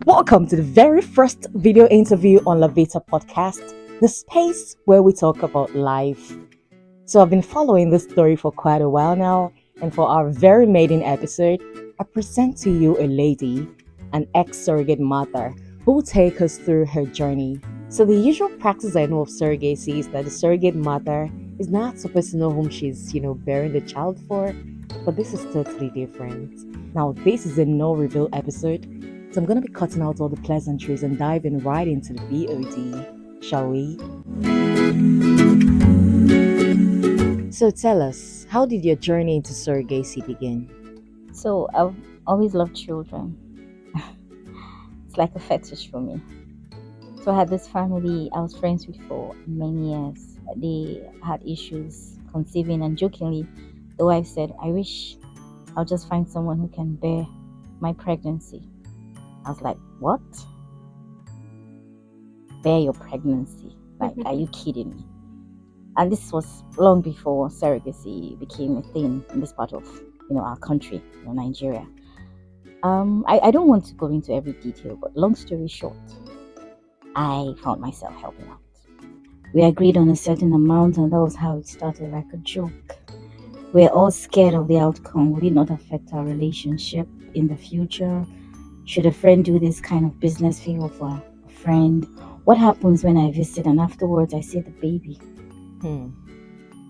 Welcome to the very first video interview on the Vita Podcast, the space where we talk about life. So I've been following this story for quite a while now, and for our very maiden episode, I present to you a lady, an ex-surrogate mother, who will take us through her journey. So the usual practice I know of surrogacy is that the surrogate mother is not supposed to know whom she's, bearing the child for, but this is totally different. Now, this is a no-reveal episode, so I'm going to be cutting out all the pleasantries and diving right into the VOD, shall we? So tell us, how did your journey into surrogacy begin? So I've always loved children. It's like a fetish for me. So I had this family I was friends with for many years. They had issues conceiving, and jokingly, the wife said, I wish I'll just find someone who can bear my pregnancy. I was like, what? Bear your pregnancy? Like, are you kidding me? And this was long before surrogacy became a thing in this part of, our country, Nigeria. I don't want to go into every detail, but long story short, I found myself helping out. We agreed on a certain amount, and that was how it started, like a joke. We're all scared of the outcome. Will it not affect our relationship in the future? Should a friend do this kind of business favor for a friend? What happens when I visit and afterwards I see the baby?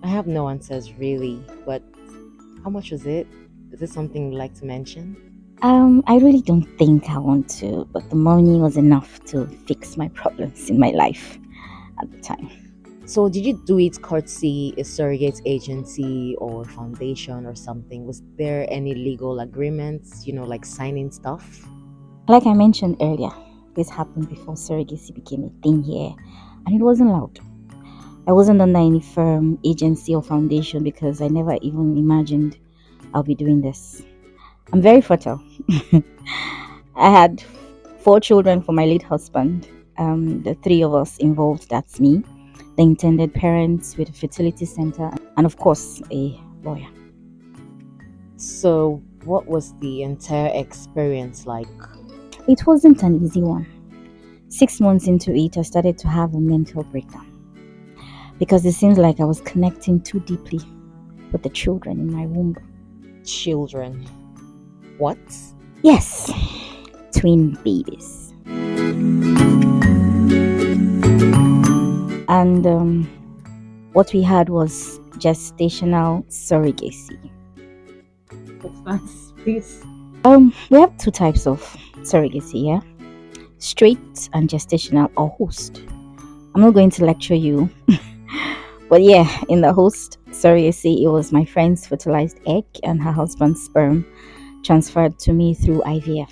I have no answers really, but how much was it? Is it something you'd like to mention? I really don't think I want to, but the money was enough to fix my problems in my life at the time. So did you do it courtesy a surrogate agency or foundation or something? Was there any legal agreements, like signing stuff? Like I mentioned earlier, this happened before surrogacy became a thing here, and it wasn't loud. I wasn't under any firm agency or foundation because I never even imagined I'll be doing this. I'm very fertile. I had 4 children for my late husband. The 3 of us involved, that's me, the intended parents with a fertility center, and of course, a lawyer. So what was the entire experience like? It wasn't an easy one. 6 months into it, I started to have a mental breakdown because it seems like I was connecting too deeply with the children in my womb. Children? What? Yes, twin babies. And what we had was gestational surrogacy. What's that, please? We have 2 types of surrogacy, yeah? Straight and gestational, or host. I'm not going to lecture you. But yeah, in the host surrogacy, it was my friend's fertilized egg and her husband's sperm transferred to me through IVF.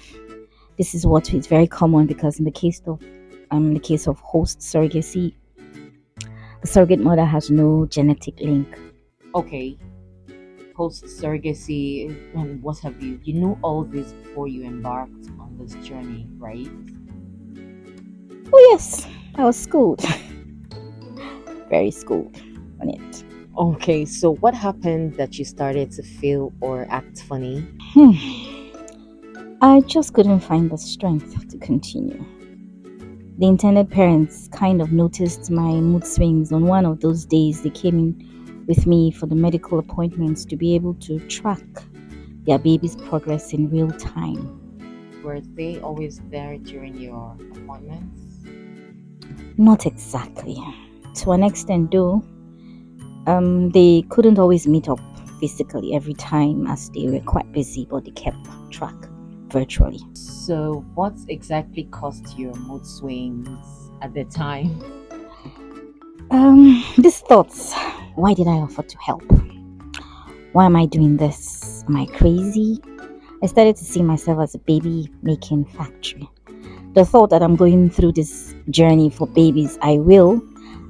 This is what is very common because in the case of host surrogacy, the surrogate mother has no genetic link. Okay. Host surrogacy and what have you. You knew all this before you embarked on this journey, right? Oh yes, I was schooled. Very schooled on it. Okay, so what happened that you started to feel or act funny? I just couldn't find the strength to continue. The intended parents kind of noticed my mood swings. On one of those days, they came in with me for the medical appointments to be able to track their baby's progress in real time. Were they always there during your appointments? Not exactly. To an extent, though, they couldn't always meet up physically every time as they were quite busy, but they kept track virtually. So what exactly caused your mood swings at the time? These thoughts. Why did I offer to help? Why am I doing this? Am I crazy? I started to see myself as a baby making factory. The thought that I'm going through this journey for babies I will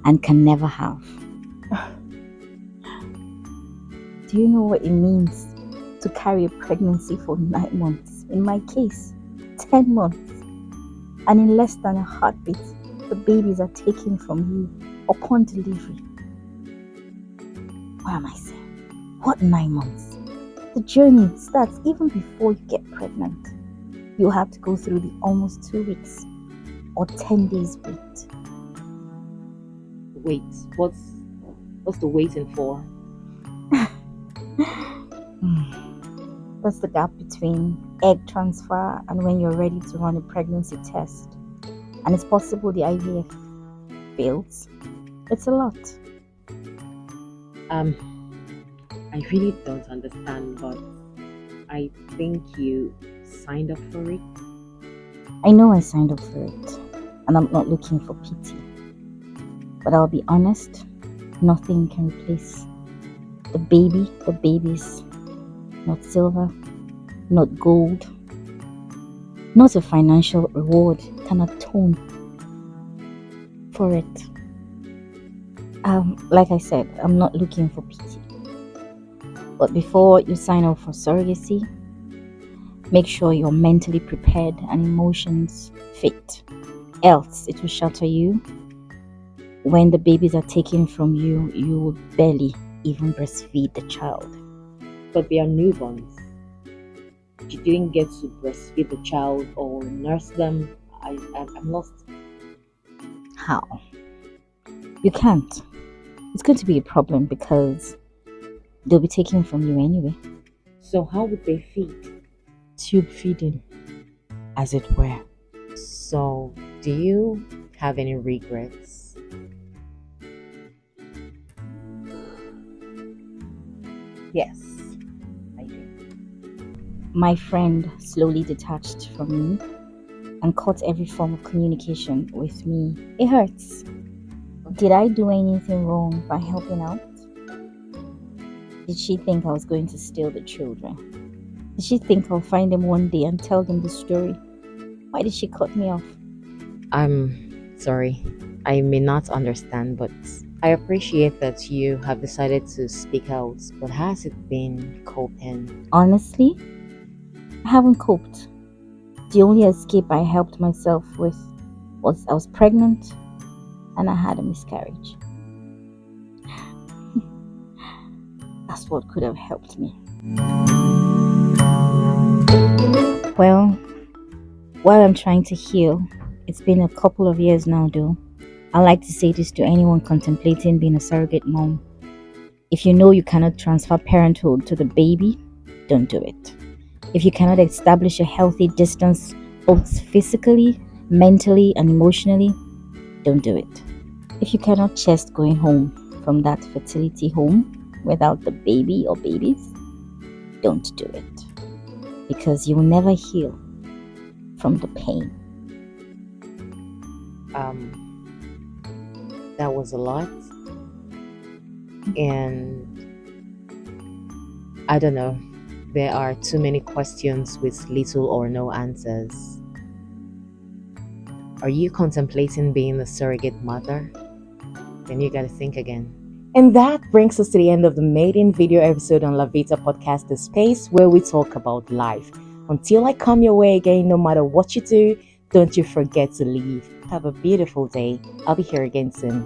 and can never have. Do you know what it means to carry a pregnancy for 9 months? In my case, 10 months. And in less than a heartbeat, the babies are taken from you upon delivery. What am I saying? What 9 months? The journey starts even before you get pregnant. You have to go through the almost 2 weeks or 10 days wait. Wait, what's the waiting for? What's the gap between egg transfer and when you're ready to run a pregnancy test? And it's possible the IVF fails. It's a lot. I really don't understand, but I think you signed up for it. I know I signed up for it, and I'm not looking for pity. But I'll be honest, nothing can replace the babies. Not silver, not gold, not a financial reward can atone for it. Like I said, I'm not looking for pity. But before you sign up for surrogacy, make sure you're mentally prepared and emotions fit. Else, it will shatter you. When the babies are taken from you, you will barely even breastfeed the child. But they are newborns. You didn't get to breastfeed the child or nurse them. I'm lost. How? You can't. It's going to be a problem because they'll be taken from you anyway. So how would they feed? Tube feeding, as it were. So, do you have any regrets? Yes, I do. My friend slowly detached from me and cut every form of communication with me. It hurts. Did I do anything wrong by helping out? Did she think I was going to steal the children? Did she think I'll find them one day and tell them the story? Why did she cut me off? I'm sorry. I may not understand, but I appreciate that you have decided to speak out. But has it been coping? Honestly, I haven't coped. The only escape I helped myself with was I was pregnant and I had a miscarriage. That's what could have helped me. Well, while I'm trying to heal, it's been a couple of years now though. I like to say this to anyone contemplating being a surrogate mom. If you know you cannot transfer parenthood to the baby, don't do it. If you cannot establish a healthy distance both physically, mentally, and emotionally, don't do it. If you cannot chest going home from that fertility home without the baby or babies, don't do it. Because you will never heal from the pain. That was a lot. And I don't know. There are too many questions with little or no answers. Are you contemplating being a surrogate mother? Then you gotta think again. And that brings us to the end of the maiden video episode on La Vita Podcast, the space where we talk about life. Until I come your way again, no matter what you do, don't you forget to leave. Have a beautiful day. I'll be here again soon.